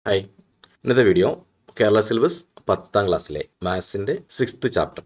Hi, ഇന്നത്തെ video Kerala syllabus 10ാം ക്ലാസ്സിലെ മാത്സിൻ്റെ 6th chapter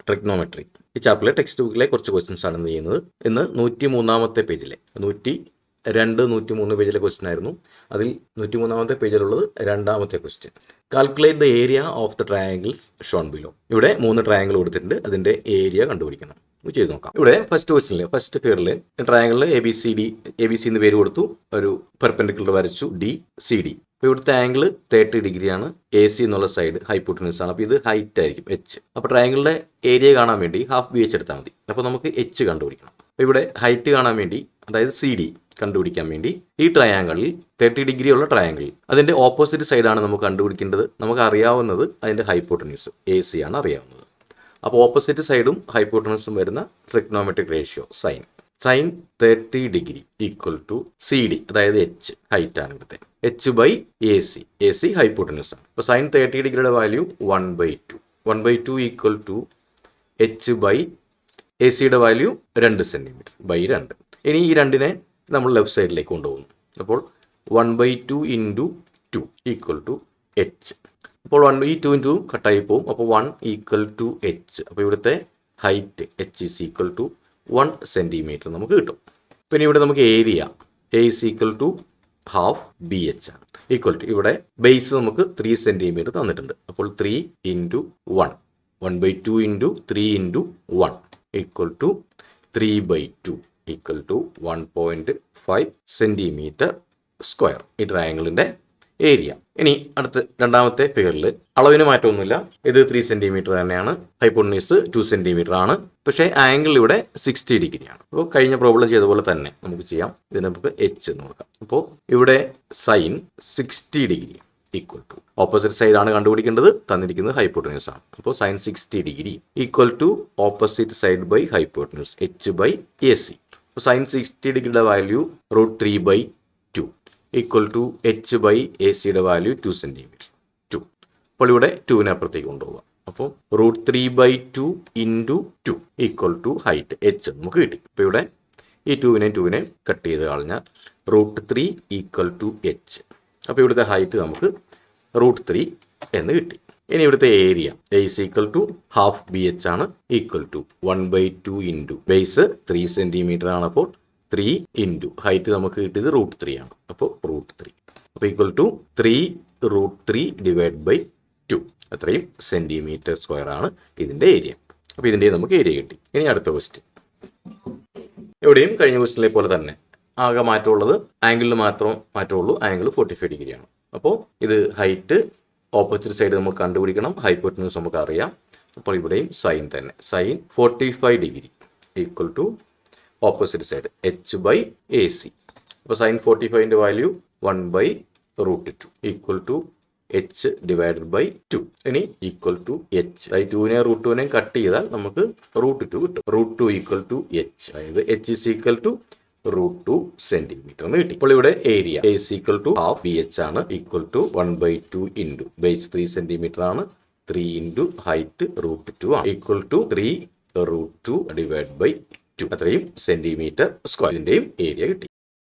trigonometry. ഈ ചാപ്റ്ററിലെ ടെക്സ്റ്റ് ബുക്കിലെ കുറച്ച് ക്വസ്റ്റ്യൻസ് ആണ് ഇന്ന് ചെയ്യുന്നത്. ഇന്ന് 103-ാമത്തെ പേജിലെ 103 പേജിലെ ക്വസ്റ്റ്യൻ ആയിരുന്നു. അതിൽ 103-ാമത്തെ പേജിലുള്ളത് രണ്ടാമത്തെ question. Calculate the area of the triangles Sean below. ഇവിടെ 3 ട്രയാങ്കിൾ കൊടുത്തിട്ടുണ്ട്, അതിൻ്റെ ഏരിയ കണ്ടുപിടിക്കണം. ചെയ്ത് നോക്കാം. ഇവിടെ ഫസ്റ്റ് ക്വസ്റ്റ്യനിൽ ഫസ്റ്റ് ഫിയറിൽ ട്രയാങ്കിളിൽ എ ബി സി എന്ന് പേര് കൊടുത്തു, ഒരു പെർപെൻഡിക്കുലർ വരച്ചു DCD. അപ്പോൾ ഇവിടുത്തെ ആംഗിൾ 30 ഡിഗ്രിയാണ്. AC എന്നുള്ള സൈഡ് ഹൈപ്പോട്ടനസ് ആണ്. അപ്പോൾ ഇത് ഹൈറ്റ് ആയിരിക്കും H. അപ്പോൾ ട്രയാങ്കിളിന്റെ ഏരിയ കാണാൻ വേണ്ടി ഹാഫ് BH എടുത്താൽ മതി. അപ്പോൾ നമുക്ക് H കണ്ടുപിടിക്കണം. അപ്പോൾ ഇവിടെ ഹൈറ്റ് കാണാൻ വേണ്ടി, അതായത് CD കണ്ടുപിടിക്കാൻ വേണ്ടി ഈ ട്രയാങ്കിളിൽ 30 ഡിഗ്രി ഉള്ള ട്രയാങ്കിൾ അതിന്റെ ഓപ്പോസിറ്റ് സൈഡാണ് നമുക്ക് കണ്ടുപിടിക്കേണ്ടത്. നമുക്ക് അറിയാവുന്നത് അതിന്റെ ഹൈപ്പോട്ടനസ് AC ആണ് അറിയാവുന്നത്. അപ്പോൾ ഓപ്പോസിറ്റ് സൈഡും ഹൈപ്പോട്ടനസും വരുന്ന trigonometric ratio sine 30 degree equal to CD, അതായത് H ഹൈറ്റ് ആണ് ഇവിടുത്തെ. H/AC ഹൈപ്പോട്ടനസ് ആണ്. അപ്പോൾ സൈൻ 30 ഡിഗ്രിയുടെ value 1/2 equal to H/AC value 2 centimetre by 2. ഇനി ഈ രണ്ടിനെ നമ്മൾ ലെഫ്റ്റ് സൈഡിലേക്ക് കൊണ്ടുപോകുന്നു. അപ്പോൾ 1/2 ഇൻറ്റു 2 ഈക്വൽ ടു H. അപ്പോൾ 2 കട്ടായി പോകും. അപ്പോൾ 1 ഈക്വൽ ടു H. അപ്പോൾ ഇവിടുത്തെ height H is equal to 1 centimetre നമുക്ക് കിട്ടും. പിന്നെ ഇവിടെ നമുക്ക് area A is equal to half BH ആണ്. ഈക്വൽ ടു ഇവിടെ ബേസ് നമുക്ക് 3 സെന്റിമീറ്റർ തന്നിട്ടുണ്ട്. അപ്പോൾ 3 into 1 1/2 into 3 into 1 equal to 3/2 equal to 1.5 centimetre square ഈ ട്രയാങ്കിളിന്റെ ഏരിയ. ഇനി അടുത്ത് രണ്ടാമത്തെ ഫിഗറിൽ അളവിന് മാറ്റമൊന്നുമില്ല. ഇത് 3 സെന്റിമീറ്റർ തന്നെയാണ്. ഹൈപ്പോട്ടനസ് 2 സെന്റിമീറ്റർ ആണ്. പക്ഷേ ആംഗിൾ ഇവിടെ 60 ഡിഗ്രിയാണ്. അപ്പോൾ കഴിഞ്ഞ പ്രോബ്ലം ചെയ്ത പോലെ തന്നെ നമുക്ക് ചെയ്യാം. ഇതിന് നമുക്ക് H എന്ന് നോക്കാം. അപ്പോൾ ഇവിടെ sine 60 degree equal to opposite side ആണ് കണ്ടുപിടിക്കേണ്ടത്. തന്നിരിക്കുന്നത് ഹൈപ്പോട്ടനസ് ആണ്. അപ്പോൾ sine 60 degree equal to opposite side by hypotenuse H/AC. അപ്പോൾ സൈൻ 60 ഡിഗ്രിയുടെ value √3/2 equal to H/AC value 2 centimetre 2. അപ്പോൾ ഇവിടെ 2നെ അപ്പുറത്തേക്ക് കൊണ്ടുപോകാം. അപ്പോൾ √3/2 into 2 equal to height H നമുക്ക് കിട്ടി. അപ്പോൾ ഇവിടെ ഈ 2നെ കട്ട് ചെയ്ത് കളഞ്ഞാൽ √3 ഈക്വൽ ടു H. അപ്പോൾ ഇവിടുത്തെ ഹൈറ്റ് നമുക്ക് √3 എന്ന് കിട്ടി. ഇനി ഇവിടുത്തെ area A is equal to half BH ആണ്. Equal to 1/2 into base 3 centimetre ആണ്. അപ്പോൾ 3 ഇൻറ്റു ഹൈറ്റ് നമുക്ക് കിട്ടിയത് √3 ആണ്. അപ്പോൾ √3 അപ്പോൾ ഈക്വൽ ടു 3√3 ഡിവൈഡ് ബൈ 2 അത്രയും സെന്റിമീറ്റർ സ്ക്വയർ ആണ് ഇതിന്റെ ഏരിയ. അപ്പോൾ ഇതിന്റെ നമുക്ക് ഏരിയ കിട്ടി. ഇനി അടുത്ത ക്വസ്റ്റ്യൻ. എവിടെയും കഴിഞ്ഞ ക്വസ്റ്റ്യനിലെ പോലെ തന്നെ ആകെ മാറ്റമുള്ളത് ആംഗിളിൽ മാത്രം മാറ്റമുള്ളൂ. ആംഗിൾ 45 ഡിഗ്രിയാണ്. അപ്പോൾ ഇത് ഹൈറ്റ് ഓപ്പോസിറ്റ് സൈഡ് നമുക്ക് കണ്ടുപിടിക്കണം. ഹൈപ്പോട്ടനസ് നമുക്ക് അറിയാം. അപ്പോൾ ഇവിടെയും സൈൻ തന്നെ. Sine 45 degree equal to opposite side H/AC. അപ്പോൾ സൈൻ 45ന്റെ value 1/√2 equal to H divided by 2. ഇനി ഈക്വൽ ടു H. അതായത് 2നെ √2നെ കട്ട് ചെയ്താൽ നമുക്ക് √2 കിട്ടും. √2 ഈക്വൽ ടു H. അതായത് H is equal to √2 centimetre എന്ന് കിട്ടി. ഇപ്പോൾ ഇവിടെ area A is equal to half BH ആണ്. Equal to 1/2 into base 3 centimetre ആണ്. 3 ഇൻറ്റു ഹൈറ്റ് √2 ആണ്. ഈക്വൽ ടു 3√2 ഡിവൈഡ് ബൈ 2 അത്രയും സെന്റിമീറ്റർ സ്ക്വയറിന്റെയും ഏരിയ കിട്ടി.